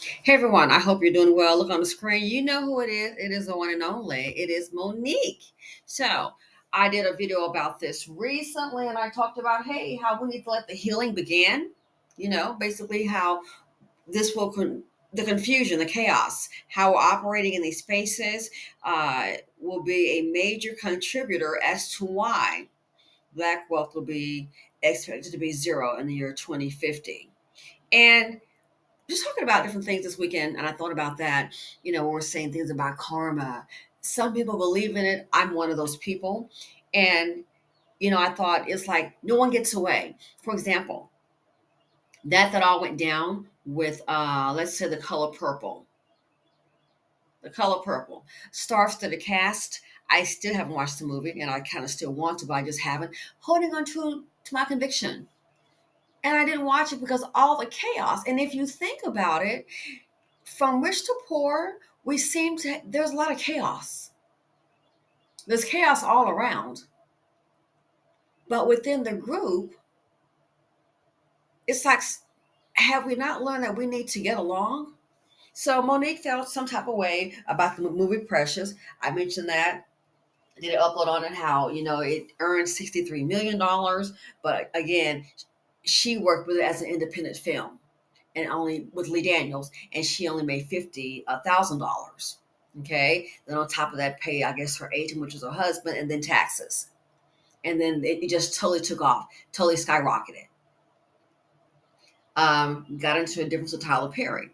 Hey everyone, I hope you're doing well. Look on the screen. You know who it is. It is the one and only. It is Monique. So, I did a video about this recently and I talked about, hey, how we need to let the healing begin. Basically how this will, the confusion, the chaos, how we're operating in these spaces will be a major contributor as to why Black wealth will be expected to be zero in the year 2050. And just talking about different things this weekend, and I thought about that. We're saying things about karma. Some people believe in it. I'm one of those people. And, I thought it's like no one gets away. For example, that all went down with, let's say, the color purple. The color purple. Stars to the cast. I still haven't watched the movie, and I kind of still want to, but I just haven't. Holding on to my conviction. And I didn't watch it because all the chaos. And if you think about it, from rich to poor, we seem to, there's a lot of chaos. There's chaos all around. But within the group, it's like, have we not learned that we need to get along? So Monique felt some type of way about the movie Precious. I mentioned that. I did an upload on it, how, it earned $63 million. But again, she worked with it as an independent film and only with Lee Daniels, and she only made $50,000. Okay, then on top of that, pay I guess her agent, which was her husband, and then taxes, and then it just totally took off, totally skyrocketed. Got into a difference with Tyler Perry,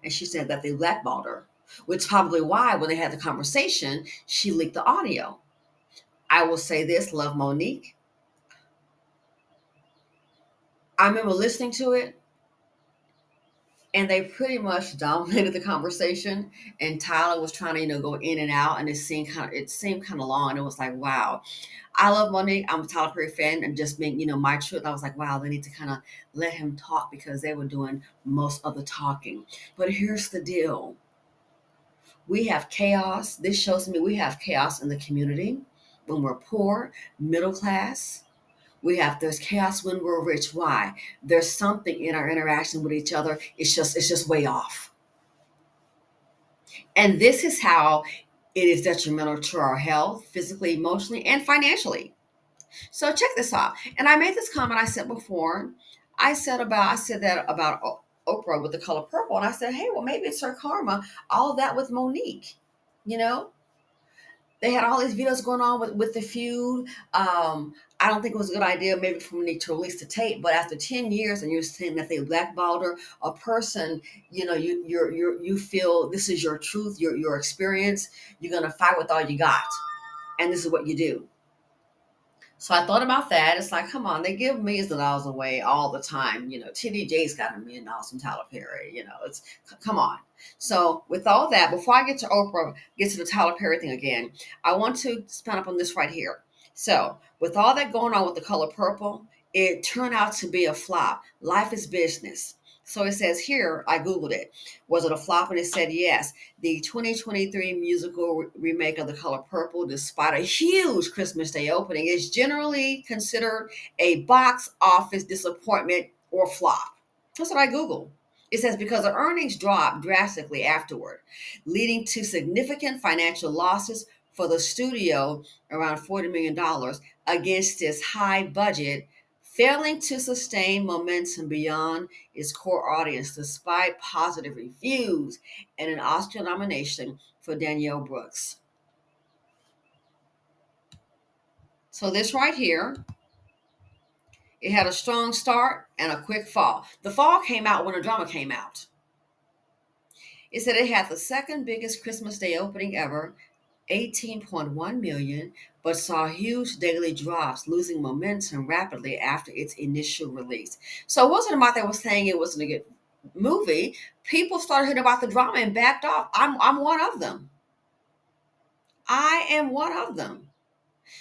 and she said that they blackballed her, which is probably why when they had the conversation, she leaked the audio. I will say this: love Monique. I remember listening to it, and they pretty much dominated the conversation. And Tyler was trying to, go in and out, and it seemed kind of long. And it was like, wow, I love Monique. I'm a Tyler Perry fan, and just being, my truth. I was like, wow, they need to kind of let him talk because they were doing most of the talking. But here's the deal: we have chaos. This shows me we have chaos in the community when we're poor, middle class. There's chaos when we're rich. Why? There's something in our interaction with each other. It's just way off. And this is how it is detrimental to our health, physically, emotionally, and financially. So check this out. And I made this comment I said before. I said that about Oprah with the color purple. And I said, hey, well, maybe it's her karma. All of that with Monique. You know, they had all these videos going on with the feud. I don't think it was a good idea maybe for me to release the tape, but after 10 years and you're saying that they blackballed her, a person, you feel this is your truth, your experience, you're gonna fight with all you got. And this is what you do. So I thought about that. It's like, come on, they give millions of dollars away all the time. TDJ's got $1 million from Tyler Perry. Come on. So with all that, before I get to Oprah, get to the Tyler Perry thing again, I want to span up on this right here. So with all that going on with the color purple, it turned out to be a flop. Life is business. So it says here, I Googled it. Was it a flop? And it said yes. The 2023 musical remake of The Color Purple, despite a huge Christmas Day opening, is generally considered a box office disappointment or flop. That's what I Googled. It says because the earnings dropped drastically afterward, leading to significant financial losses for the studio, around $40 million, against its high budget, failing to sustain momentum beyond its core audience despite positive reviews and an Oscar nomination for Danielle Brooks. So this right here, it had a strong start and a quick fall. The fall came out when the drama came out. It said it had the second biggest Christmas Day opening ever, 18.1 million, but saw huge daily drops, losing momentum rapidly after its initial release. So it wasn't about they were saying it wasn't a good movie. People started hearing about the drama and backed off. I'm one of them. I am one of them.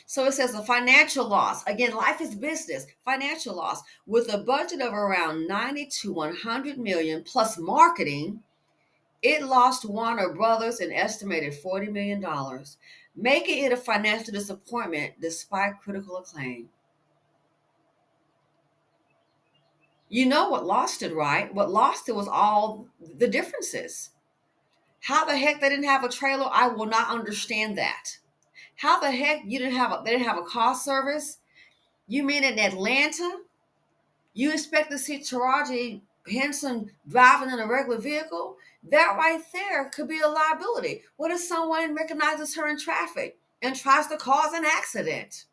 So it says a financial loss. Again, life is business. Financial loss with a budget of around 90 to 100 million plus marketing. It lost Warner Brothers an estimated $40 million, making it a financial disappointment despite critical acclaim. You know what lost it, right? What lost it was all the differences. How the heck they didn't have a trailer? I will not understand that. How the heck they didn't have a car service? You mean in Atlanta? You expect to see Taraji Henson driving in a regular vehicle? That right there could be a liability. What if someone recognizes her in traffic and tries to cause an accident?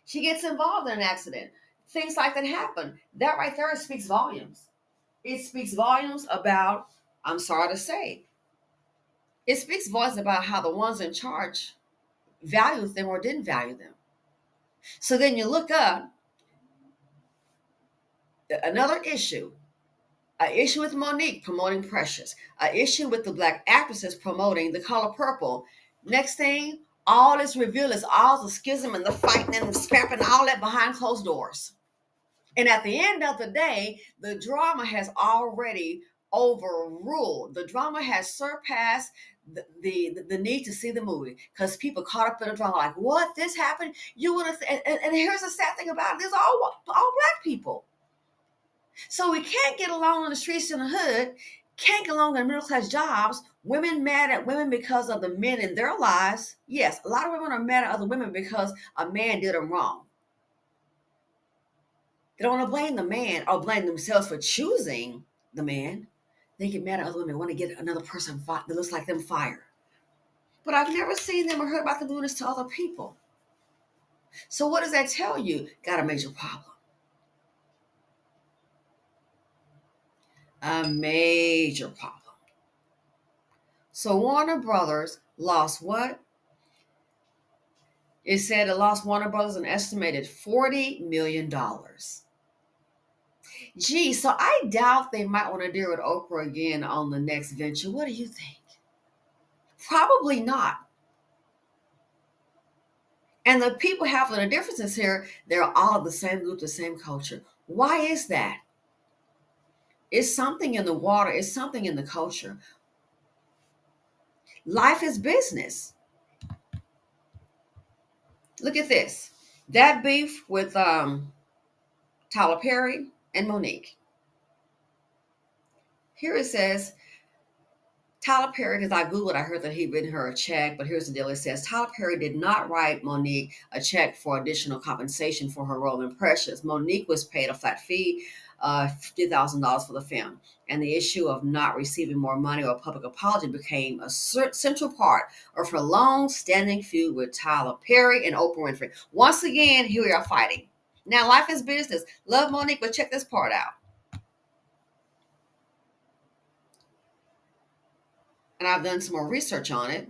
She gets involved in an accident. Things like that happen. That right there speaks volumes. It speaks volumes about, I'm sorry to say, it speaks volumes about how the ones in charge valued them or didn't value them. So then you look up another issue, an issue with Monique promoting Precious, an issue with the black actresses promoting The Color Purple. Next thing, all is revealed is all the schism and the fighting and the scrapping, all that behind closed doors. And at the end of the day, the drama has already overruled. The drama has surpassed the need to see the movie because people caught up in the drama like, what, this happened? You would have, and here's the sad thing about it, there's all black people. So we can't get along in the streets in the hood, can't get along in middle class jobs. Women mad at women because of the men in their lives. Yes, a lot of women are mad at other women because a man did them wrong. They don't want to blame the man or blame themselves for choosing the man. They get mad at other women, want to get another person that looks like them fired. But I've never seen them or heard about them doing this to other people. So what does that tell you? Got a major problem. A major problem. So Warner Brothers lost what? It said it lost Warner Brothers an estimated $40 million. Gee, so I doubt they might want to deal with Oprah again on the next venture. What do you think? Probably not. And the people having the differences here, they're all of the same group, the same culture. Why is that? It's something in the water, it's something in the culture. Life is business. Look at this. That beef with Tyler Perry and Monique. Here it says, Tyler Perry, because I Googled, I heard that he'd written her a check, but here's the deal. It says Tyler Perry did not write Monique a check for additional compensation for her role in Precious. Monique was paid a flat fee, $50,000 for the film. And the issue of not receiving more money or a public apology became a central part of her long-standing feud with Tyler Perry and Oprah Winfrey. Once again, here we are fighting. Now, life is business. Love Monique, but check this part out. And I've done some more research on it.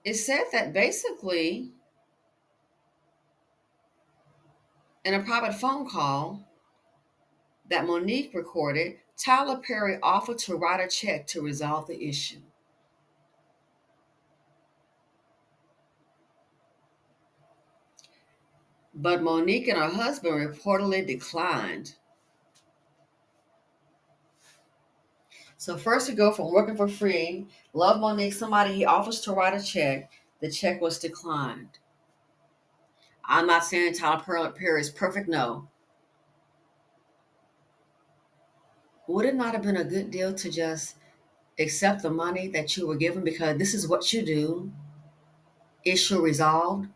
It said that basically in a private phone call that Monique recorded, Tyler Perry offered to write a check to resolve the issue. But Monique and her husband reportedly declined. So first we go from working for free, love Monique, somebody he offers to write a check. The check was declined. I'm not saying Tyler Perry is perfect, no. Would it not have been a good deal to just accept the money that you were given because this is what you do, issue resolved,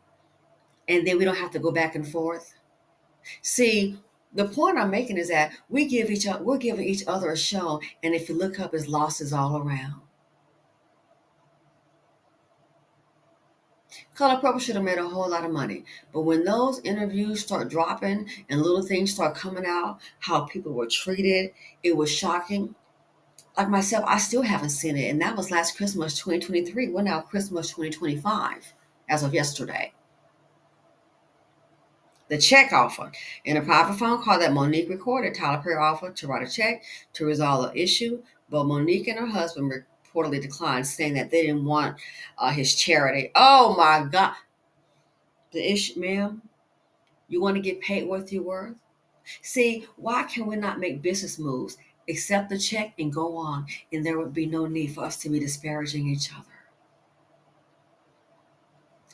and then we don't have to go back and forth? See, the point I'm making is that we're giving each other a show, and if you look up, it's losses all around. Color Purple should have made a whole lot of money. But when those interviews start dropping and little things start coming out, how people were treated, it was shocking. Like myself, I still haven't seen it. And that was last Christmas, 2023. We're now Christmas 2025 as of yesterday. The check offer. In a private phone call that Monique recorded, Tyler Perry offered to write a check to resolve the issue, but Monique and her husband reportedly declined, saying that they didn't want his charity. Oh my God. The issue, ma'am, you want to get paid what you're worth? See, why can we not make business moves, accept the check and go on, and there would be no need for us to be disparaging each other?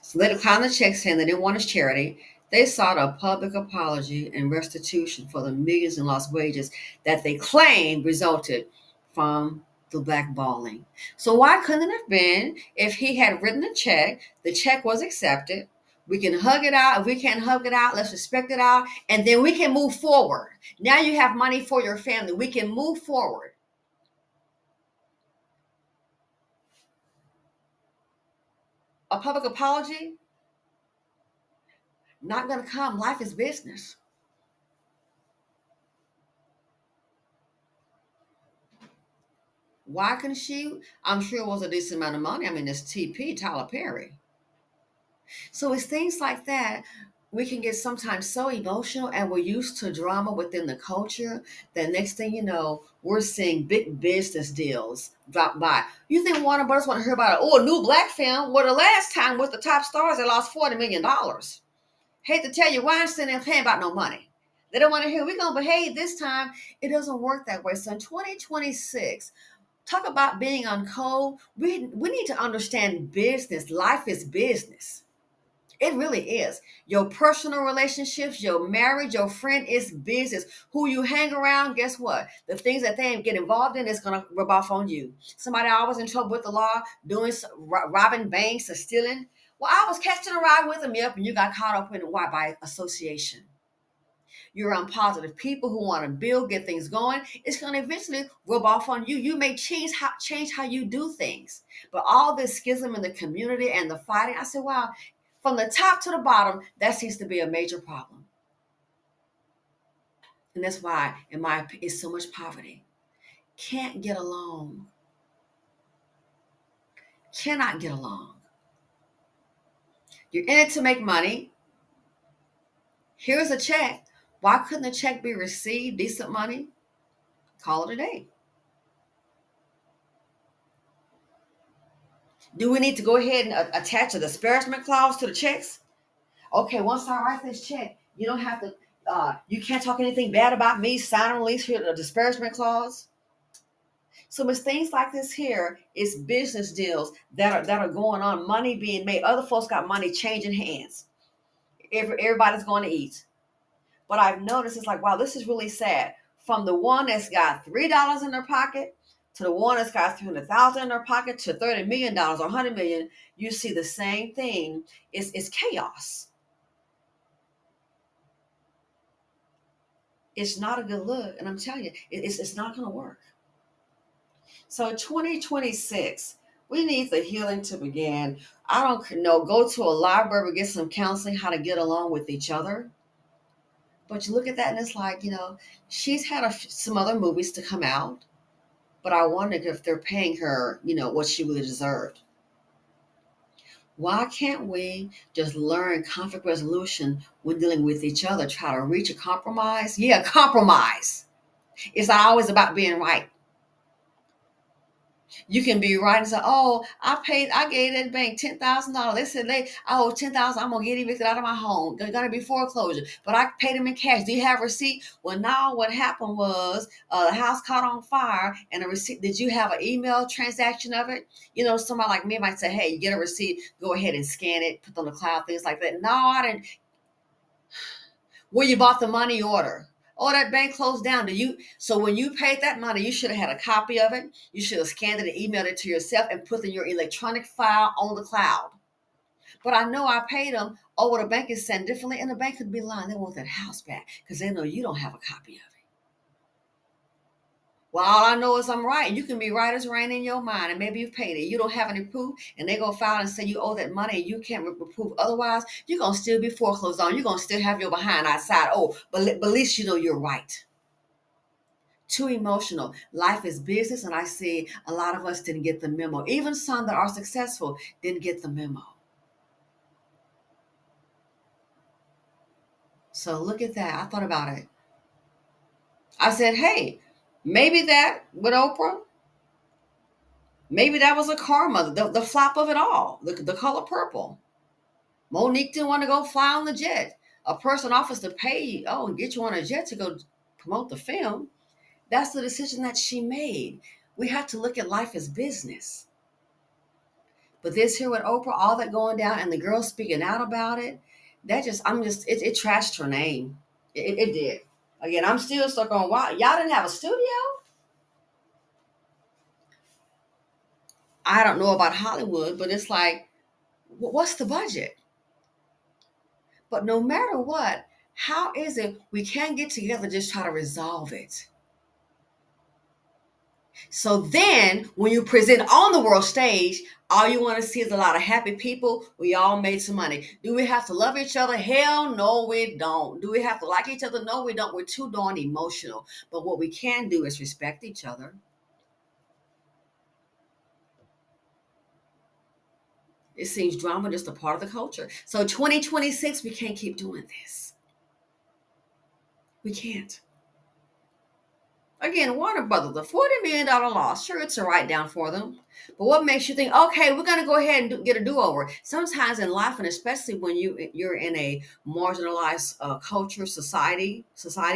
So they declined the check saying they didn't want his charity. They sought a public apology and restitution for the millions in lost wages that they claimed resulted from the blackballing. So why couldn't it have been if he had written a check, the check was accepted, we can hug it out. If we can't hug it out, let's respect it out, and then we can move forward. Now you have money for your family. We can move forward. A public apology, not going to come. Life is business. Why couldn't she? I'm sure it was a decent amount of money. I mean, it's TP, Tyler Perry. So it's things like that. We can get sometimes so emotional and we're used to drama within the culture that next thing you know, we're seeing big business deals drop by. You think Warner Brothers want to hear about, a new black film? Well, the last time with the top stars, they lost $40 million. Hate to tell you, Weinstein ain't paying about no money. They don't want to hear, we're going to behave this time. It doesn't work that way. So in 2026, talk about being on code. We need to understand business. Life is business. It really is. Your personal relationships, your marriage, your friend is business. Who you hang around, guess what? The things that they get involved in is going to rub off on you. Somebody always in trouble with the law, doing robbing banks or stealing. Well, I was catching a ride with them, yep, and you got caught up in it. Why? By association. You're around positive people who want to build, get things going. It's going to eventually rub off on you. You may change how you do things, but all this schism in the community and the fighting. I said, wow, from the top to the bottom, that seems to be a major problem, and that's why, in my opinion, it's so much poverty. Can't get along. Cannot get along. You're in it to make money. Here's a check. Why couldn't the check be received? Decent money. Call it a day. Do we need to go ahead and attach a disparagement clause to the checks? Okay, once I write this check, you don't have to. You can't talk anything bad about me. Sign a release here, the disparagement clause. So it's things like this here. It's business deals that are going on. Money being made. Other folks got money changing hands. Everybody's going to eat. But I've noticed it's like, wow, this is really sad. From the one that's got $3 in their pocket to the one that's got 300,000 in their pocket to $30 million or 100 million, you see the same thing. It's chaos. It's not a good look, and I'm telling you, it's not going to work. So 2026, we need the healing to begin. I don't know, go to a library, get some counseling, how to get along with each other. But you look at that and it's like, she's had some other movies to come out, but I wonder if they're paying her, what she really deserved. Why can't we just learn conflict resolution when dealing with each other? Try to reach a compromise? Yeah, compromise. It's not always about being right. You can be right and say, "Oh, I gave that bank $10,000. They said I owe 10,000. I'm gonna get evicted out of my home. There's gonna be foreclosure, but I paid them in cash. Do you have a receipt?" Well, now what happened was the house caught on fire, and a receipt. Did you have an email transaction of it? Somebody like me might say, "Hey, you get a receipt. Go ahead and scan it, put it on the cloud, things like that." No, I didn't. Where you bought the money order? Oh, that bank closed down. So when you paid that money, you should have had a copy of it. You should have scanned it and emailed it to yourself and put in your electronic file on the cloud. But I know I paid them. Oh, well, the bank is saying differently, and the bank could be lying. They want that house back because they know you don't have a copy of it. Well, all I know is I'm right. You can be right as rain in your mind, and maybe you've paid it. You don't have any proof, and they go file and say you owe that money, and you can't prove otherwise. You're gonna still be foreclosed on. You're gonna still have your behind outside. Oh, but at least you know you're right. Too emotional. Life is business, and I see a lot of us didn't get the memo. Even some that are successful didn't get the memo. So look at that. I thought about it. I said, hey, maybe that with Oprah, maybe that was a karma, the flop of it all, the color purple. Monique didn't want to go fly on the jet. A person offers to pay you, and get you on a jet to go promote the film. That's the decision that she made. We have to look at life as business. But this here with Oprah, all that going down and the girls speaking out about it, That just, it trashed her name. It did. Again, I'm still stuck on why y'all didn't have a studio. I don't know about Hollywood, but it's like, what's the budget? But no matter what, how is it we can't get together, just try to resolve it? So then when you present on the world stage, all you want to see is a lot of happy people. We all made some money. Do we have to love each other? Hell no, we don't. Do we have to like each other? No, we don't. We're too darn emotional. But what we can do is respect each other. It seems drama just a part of the culture. So 2026, we can't keep doing this. We can't. Again, Warner Brothers, a $40 million loss. Sure, it's a write down for them. But what makes you think, okay, we're going to go ahead and get a do over? Sometimes in life, and especially when you're in a marginalized culture, society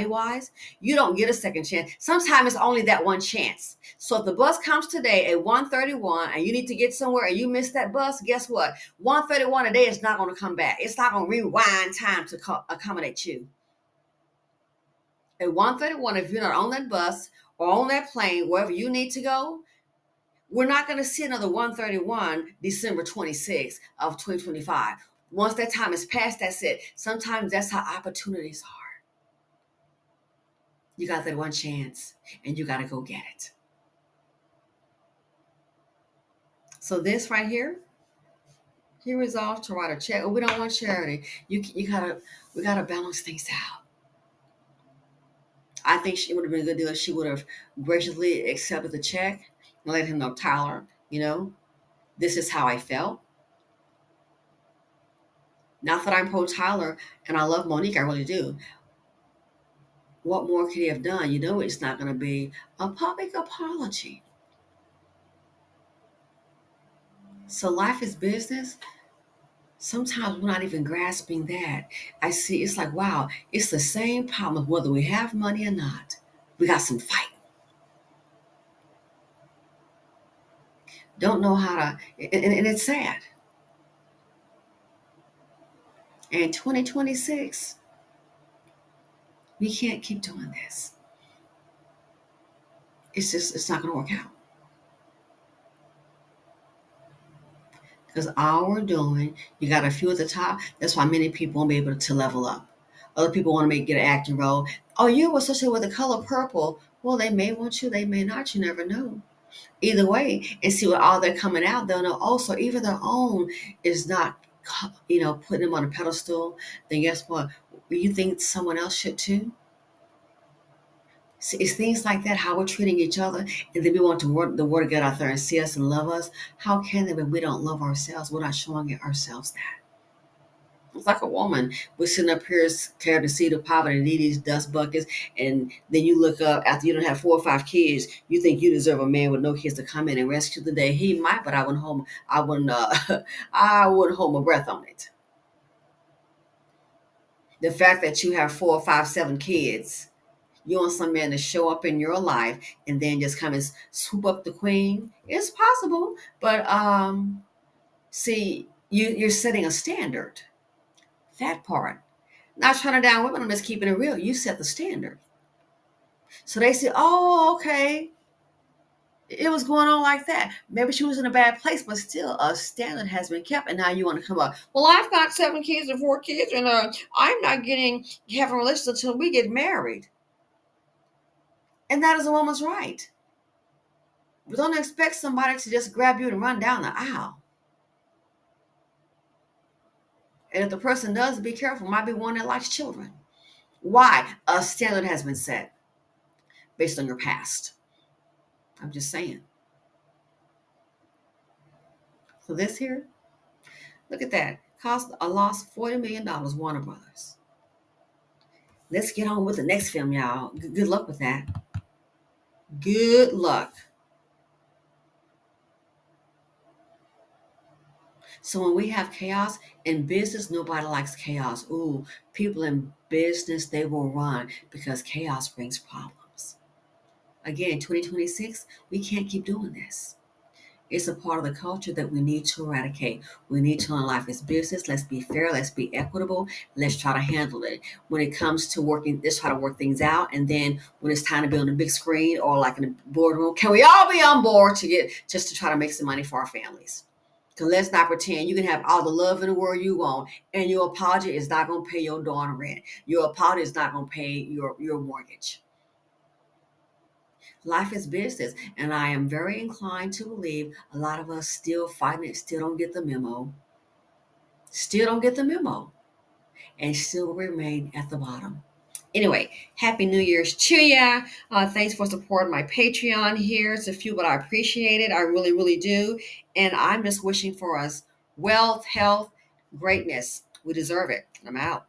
wise, you don't get a second chance. Sometimes it's only that one chance. So if the bus comes today at 1:31 and you need to get somewhere and you miss that bus, guess what? 1:31 a day is not going to come back. It's not going to rewind time to accommodate you. At 1:31, if you're not on that bus or on that plane, wherever you need to go, we're not going to see another 1:31 December 26th of 2025. Once that time is passed, that's it. Sometimes that's how opportunities are. You got that one chance and you got to go get it. So this right here, he resolved to write a check. Oh, we don't want charity. We gotta balance things out. I think it would have been a good deal if she would have graciously accepted the check and let him know, Tyler, this is how I felt. Not that I'm pro Tyler and I love Monique, I really do. What more could he have done? It's not going to be a public apology. So life is business. Sometimes we're not even grasping that. I see it's like, wow, it's the same problem whether we have money or not. We got some fight. Don't know how to, and it's sad. And 2026, we can't keep doing this. It's not going to work out. Because all we're doing, you got a few at the top. That's why many people won't be able to level up. Other people want to get an acting role. Oh, you were associated with the color purple. Well, they may want you, they may not. You never know. Either way, and see what all they're coming out, they'll know. Oh, so even their own is not, putting them on a pedestal. Then guess what? You think someone else should too? See, it's things like that, how we're treating each other, and then we want the word to get out there and see us and love us. How can they when we don't love ourselves? We're not showing ourselves that. It's like a woman. We're sitting up here scared to see the poverty and these dust buckets, and then you look up after you don't have 4 or 5 kids. You think you deserve a man with no kids to come in and rescue the day. He might, but I wouldn't hold. I wouldn't. I wouldn't hold my breath on it. The fact that you have 4 or 5, 7 kids, you want some man to show up in your life and then just come and swoop up the queen. It's possible, but see, you're setting a standard. That part. Not trying to down women, I'm just keeping it real. You set the standard. So they say, oh, okay. It was going on like that. Maybe she was in a bad place, but still a standard has been kept. And now you want to come up. Well, I've got 7 kids and 4 kids, and I'm not having a relationship until we get married. And that is a woman's right. But don't expect somebody to just grab you and run down the aisle. And if the person does, be careful. Might be one that likes children. Why? A standard has been set based on your past. I'm just saying. So this here, look at that. Cost a loss $40 million, Warner Brothers. Let's get on with the next film, y'all. Good luck with that. Good luck. So when we have chaos in business, nobody likes chaos. Ooh, people in business, they will run because chaos brings problems. Again, 2026, we can't keep doing this. It's a part of the culture that we need to eradicate. We need to learn life is business. Let's be fair. Let's be equitable. Let's try to handle it. When it comes to working, let's try to work things out. And then when it's time to be on the big screen or like in a boardroom, can we all be on board to get just to try to make some money for our families? Because let's not pretend you can have all the love in the world you want, and your apology is not going to pay your darn rent. Your apology is not going to pay your mortgage. Life is business, and I am very inclined to believe a lot of us still fighting it, still don't get the memo, still don't get the memo, and still remain at the bottom. Anyway, happy New Year's to ya. Thanks for supporting my Patreon here. It's a few, but I appreciate it. I really, really do. And I'm just wishing for us wealth, health, greatness. We deserve it. I'm out.